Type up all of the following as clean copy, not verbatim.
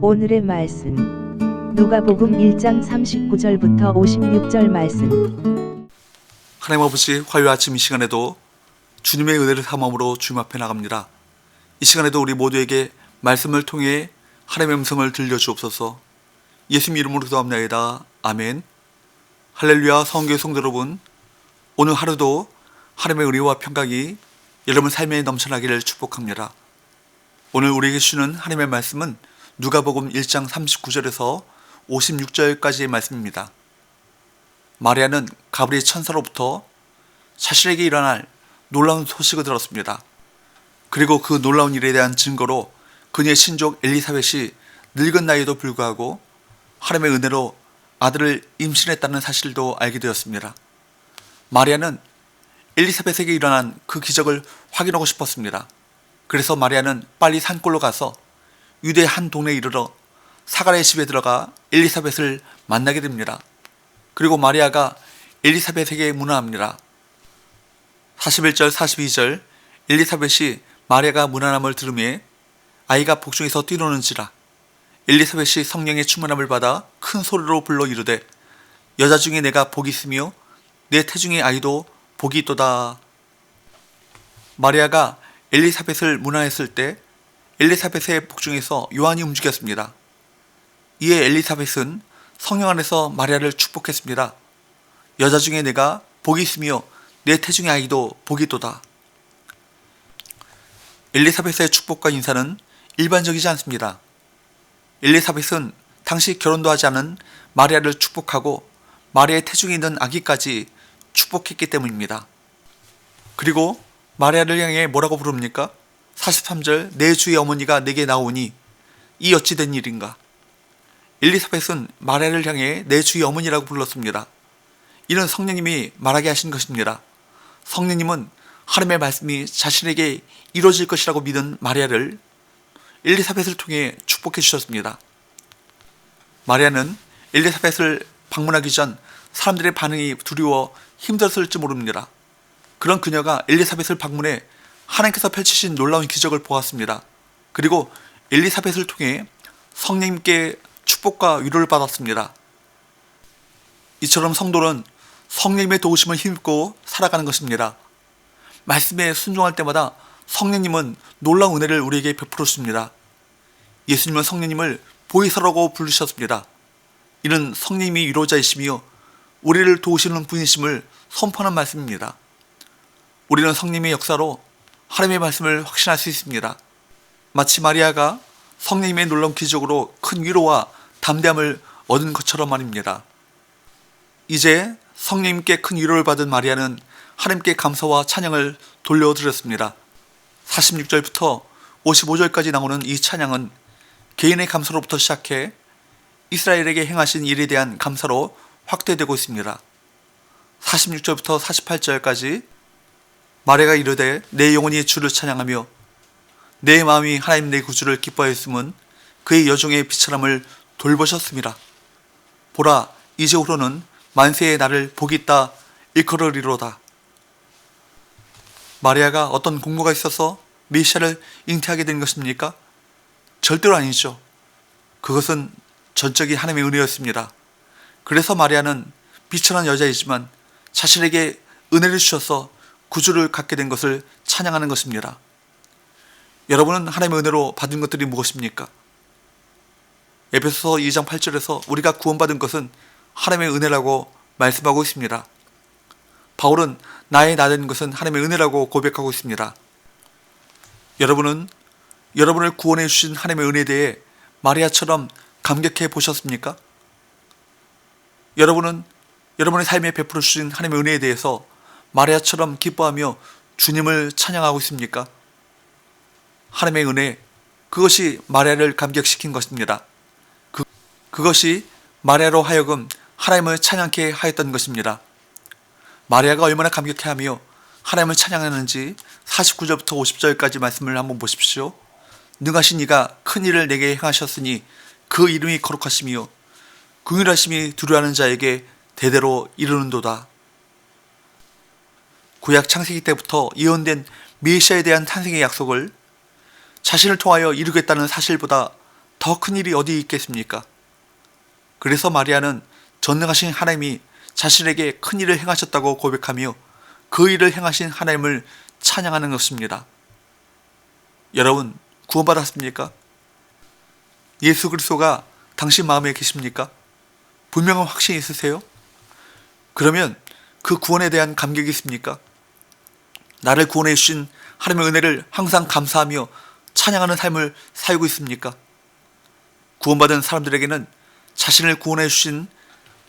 오늘의 말씀 누가복음 1장 39절부터 56절 말씀. 하나님 아버지, 화요일 아침 이 시간에도 주님의 은혜를 삼음으로 주님 앞에 나갑니다. 이 시간에도 우리 모두에게 말씀을 통해 하나님의 음성을 들려주옵소서. 예수님 이름으로 기도합니다. 아멘. 할렐루야. 성교회 성도 여러분, 오늘 하루도 하나님의 은혜와 평강이 여러분 삶에 넘쳐나기를 축복합니다. 오늘 우리에게 주는 하나님의 말씀은 누가복음 1장 39절에서 56절까지의 말씀입니다. 마리아는 가브리엘 천사로부터 자신에게 일어날 놀라운 소식을 들었습니다. 그리고 그 놀라운 일에 대한 증거로 그녀의 친족 엘리사벳이 늙은 나이에도 불구하고 하나님의 은혜로 아들을 임신했다는 사실도 알게 되었습니다. 마리아는 엘리사벳에게 일어난 그 기적을 확인하고 싶었습니다. 그래서 마리아는 빨리 산골로 가서 유대 한 동네에 이르러 사가랴의 집에 들어가 엘리사벳을 만나게 됩니다. 그리고 마리아가 엘리사벳에게 문안합니다. 41절 42절 엘리사벳이 마리아가 문안함을 들으매 아이가 복중에서 뛰노는지라. 엘리사벳이 성령의 충만함을 받아 큰 소리로 불러 이르되 여자 중에 내가 복이 있으며 내 태중의 아이도 복이 있도다. 마리아가 엘리사벳을 문안했을 때 엘리사벳의 복중에서 요한이 움직였습니다. 이에 엘리사벳은 성령 안에서 마리아를 축복했습니다. 여자 중에 내가 복이 있으며 내 태중의 아이도 복이 있도다. 엘리사벳의 축복과 인사는 일반적이지 않습니다. 엘리사벳은 당시 결혼도 하지 않은 마리아를 축복하고 마리아의 태중에 있는 아기까지 축복했기 때문입니다. 그리고 마리아를 향해 뭐라고 부릅니까? 43절 내 주의 어머니가 내게 나오니 이 어찌 된 일인가. 엘리사벳은 마리아를 향해 내 주의 어머니라고 불렀습니다. 이는 성령님이 말하게 하신 것입니다. 성령님은 하나님의 말씀이 자신에게 이루어질 것이라고 믿은 마리아를 엘리사벳을 통해 축복해 주셨습니다. 마리아는 엘리사벳을 방문하기 전 사람들의 반응이 두려워 힘들었을지 모릅니다. 그런 그녀가 엘리사벳을 방문해 하나님께서 펼치신 놀라운 기적을 보았습니다. 그리고 엘리사벳을 통해 성령님께 축복과 위로를 받았습니다. 이처럼 성도는 성령님의 도우심을 힘입고 살아가는 것입니다. 말씀에 순종할 때마다 성령님은 놀라운 은혜를 우리에게 베풀어 주십니다. 예수님은 성령님을 보혜사라고 부르셨습니다. 이는 성령님이 위로자이시며 우리를 도우시는 분이심을 선포하는 말씀입니다. 우리는 성령님의 역사로 하나님의 말씀을 확신할 수 있습니다. 마치 마리아가 성령님의 놀라운 기적으로 큰 위로와 담대함을 얻은 것처럼 말입니다. 이제 성령님께 큰 위로를 받은 마리아는 하나님께 감사와 찬양을 돌려드렸습니다. 46절부터 55절까지 나오는 이 찬양은 개인의 감사로부터 시작해 이스라엘에게 행하신 일에 대한 감사로 확대되고 있습니다. 46절부터 48절까지 마리아가 이르되 내 영혼이 주를 찬양하며 내 마음이 하나님 내 구주를 기뻐하였음은 그의 여종의 비천함을 돌보셨습니다. 보라, 이제후로는 만세의 나를 복이 있다 일컬으리로다. 마리아가 어떤 공로가 있어서 메시아를 잉태하게 된 것입니까? 절대로 아니죠. 그것은 전적인 하나님의 은혜였습니다. 그래서 마리아는 비천한 여자이지만 자신에게 은혜를 주셔서 구주를 갖게 된 것을 찬양하는 것입니다. 여러분은 하나님의 은혜로 받은 것들이 무엇입니까? 에베소서 2장 8절에서 우리가 구원받은 것은 하나님의 은혜라고 말씀하고 있습니다. 바울은 나의 나 된 것은 하나님의 은혜라고 고백하고 있습니다. 여러분은 여러분을 구원해 주신 하나님의 은혜에 대해 마리아처럼 감격해 보셨습니까? 여러분은 여러분의 삶에 베풀어 주신 하나님의 은혜에 대해서 마리아처럼 기뻐하며 주님을 찬양하고 있습니까? 하나님의 은혜, 그것이 마리아를 감격시킨 것입니다. 그것이 마리아로 하여금 하나님을 찬양케 하였던 것입니다. 마리아가 얼마나 감격해하며 하나님을 찬양하는지 49절부터 50절까지 말씀을 한번 보십시오. 능하신 이가 큰 일을 내게 행하셨으니 그 이름이 거룩하시며 긍휼하심이 두려워하는 자에게 대대로 이르는도다. 구약 창세기 때부터 예언된 메시아에 대한 탄생의 약속을 자신을 통하여 이루겠다는 사실보다 더 큰 일이 어디 있겠습니까? 그래서 마리아는 전능하신 하나님이 자신에게 큰 일을 행하셨다고 고백하며 그 일을 행하신 하나님을 찬양하는 것입니다. 여러분, 구원받았습니까? 예수 그리스도가 당신 마음에 계십니까? 분명한 확신이 있으세요? 그러면 그 구원에 대한 감격이 있습니까? 나를 구원해 주신 하나님의 은혜를 항상 감사하며 찬양하는 삶을 살고 있습니까? 구원받은 사람들에게는 자신을 구원해 주신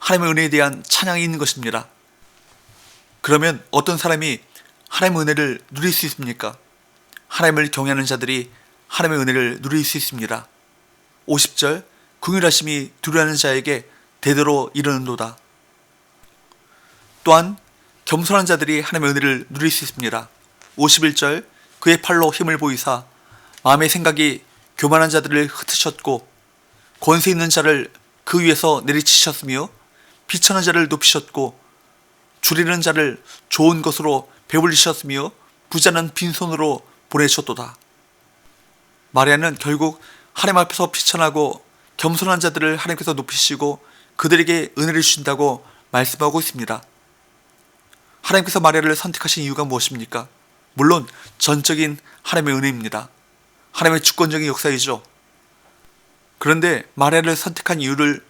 하나님의 은혜에 대한 찬양이 있는 것입니다. 그러면 어떤 사람이 하나님의 은혜를 누릴 수 있습니까? 하나님을 경외하는 자들이 하나님의 은혜를 누릴 수 있습니다. 50절 긍휼하심이 두려워하는 자에게 대대로 이르는도다. 또한 겸손한 자들이 하나님의 은혜를 누릴 수 있습니다. 51절 그의 팔로 힘을 보이사 마음의 생각이 교만한 자들을 흩으셨고 권세 있는 자를 그 위에서 내리치셨으며 비천한 자를 높이셨고 줄이는 자를 좋은 것으로 배불리셨으며 부자는 빈손으로 보내셨도다. 마리아는 결국 하나님 앞에서 비천하고 겸손한 자들을 하나님께서 높이시고 그들에게 은혜를 주신다고 말씀하고 있습니다. 하나님께서 마리아를 선택하신 이유가 무엇입니까? 물론 전적인 하나님의 은혜입니다. 하나님의 주권적인 역사이죠. 그런데 마리아를 선택한 이유를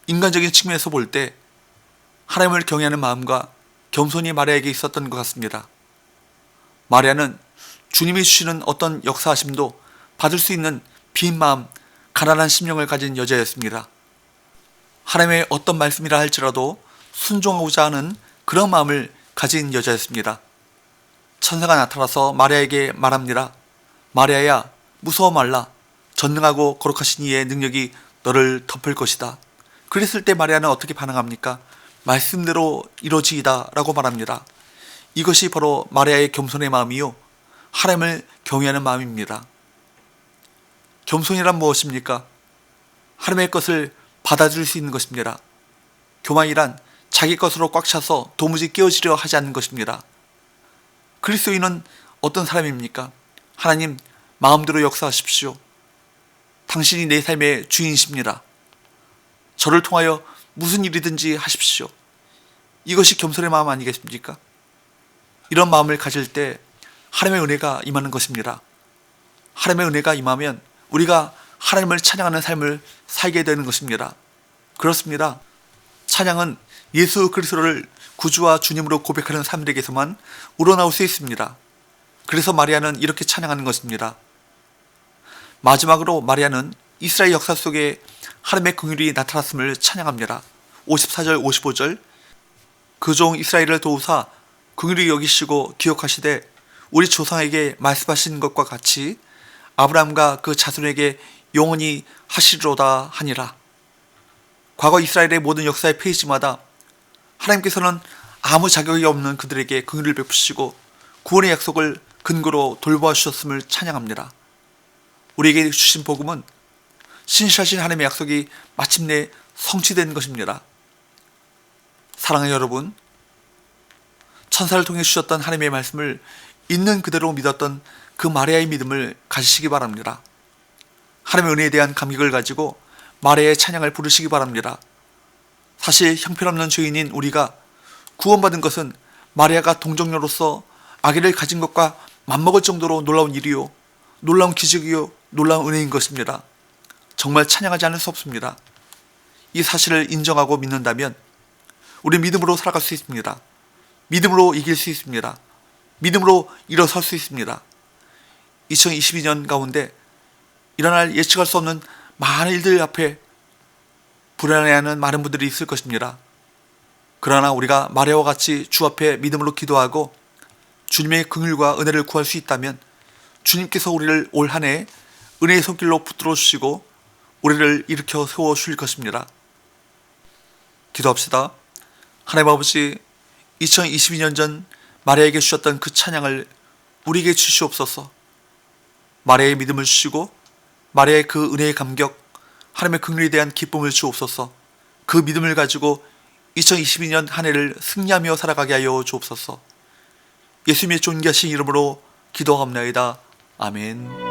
인간적인 측면에서 볼 때 하나님을 경외하는 마음과 겸손이 마리아에게 있었던 것 같습니다. 마리아는 주님이 주시는 어떤 역사하심도 받을 수 있는 빈 마음, 가난한 심령을 가진 여자였습니다. 하나님의 어떤 말씀이라 할지라도 순종하고자 하는 그런 마음을 가진 여자였습니다. 천사가 나타나서 마리아에게 말합니다. 마리아야, 무서워 말라. 전능하고 거룩하신 이의 능력이 너를 덮을 것이다. 그랬을 때 마리아는 어떻게 반응합니까? 말씀대로 이루어지이다 라고 말합니다. 이것이 바로 마리아의 겸손의 마음이요 하나님을 경외하는 마음입니다. 겸손이란 무엇입니까? 하나님의 것을 받아들일 수 있는 것입니다. 교만이란 자기 것으로 꽉 차서 도무지 깨어지려 하지 않는 것입니다. 그리스도인은 어떤 사람입니까? 하나님, 마음대로 역사하십시오. 당신이 내 삶의 주인이십니다. 저를 통하여 무슨 일이든지 하십시오. 이것이 겸손의 마음 아니겠습니까? 이런 마음을 가질 때 하나님의 은혜가 임하는 것입니다. 하나님의 은혜가 임하면 우리가 하나님을 찬양하는 삶을 살게 되는 것입니다. 그렇습니다. 찬양은 예수 그리스도를 구주와 주님으로 고백하는 사람들에게서만 우러나올 수 있습니다. 그래서 마리아는 이렇게 찬양하는 것입니다. 마지막으로 마리아는 이스라엘 역사 속에 하나님의 긍휼이 나타났음을 찬양합니다. 54절 55절 그 종 이스라엘을 도우사 긍휼히 여기시고 기억하시되 우리 조상에게 말씀하신 것과 같이 아브라함과 그 자손에게 영원히 하시리로다 하니라. 과거 이스라엘의 모든 역사의 페이지마다 하나님께서는 아무 자격이 없는 그들에게 긍휼을 베푸시고 구원의 약속을 근거로 돌보아 주셨음을 찬양합니다. 우리에게 주신 복음은 신실하신 하나님의 약속이 마침내 성취된 것입니다. 사랑하는 여러분, 천사를 통해 주셨던 하나님의 말씀을 있는 그대로 믿었던 그 마리아의 믿음을 가지시기 바랍니다. 하나님의 은혜에 대한 감격을 가지고 마리아의 찬양을 부르시기 바랍니다. 사실 형편없는 죄인인 우리가 구원받은 것은 마리아가 동정녀로서 아기를 가진 것과 맞먹을 정도로 놀라운 일이요, 놀라운 기적이요, 놀라운 은혜인 것입니다. 정말 찬양하지 않을 수 없습니다. 이 사실을 인정하고 믿는다면 우리 믿음으로 살아갈 수 있습니다. 믿음으로 이길 수 있습니다. 믿음으로 일어설 수 있습니다. 2022년 가운데 일어날 예측할 수 없는 많은 일들 앞에 불안해하는 많은 분들이 있을 것입니다. 그러나 우리가 마리아와 같이 주 앞에 믿음으로 기도하고 주님의 긍휼과 은혜를 구할 수 있다면 주님께서 우리를 올 한 해 은혜의 손길로 붙들어 주시고 우리를 일으켜 세워 주실 것입니다. 기도합시다. 하나님 아버지, 2022년 전 마리아에게 주셨던 그 찬양을 우리에게 주시옵소서. 마리아의 믿음을 주시고 마리아의 그 은혜의 감격, 하나님의 긍휼에 대한 기쁨을 주옵소서. 그 믿음을 가지고 2022년 한 해를 승리하며 살아가게 하여 주옵소서. 예수님의 존귀하신 이름으로 기도하옵나이다. 아멘.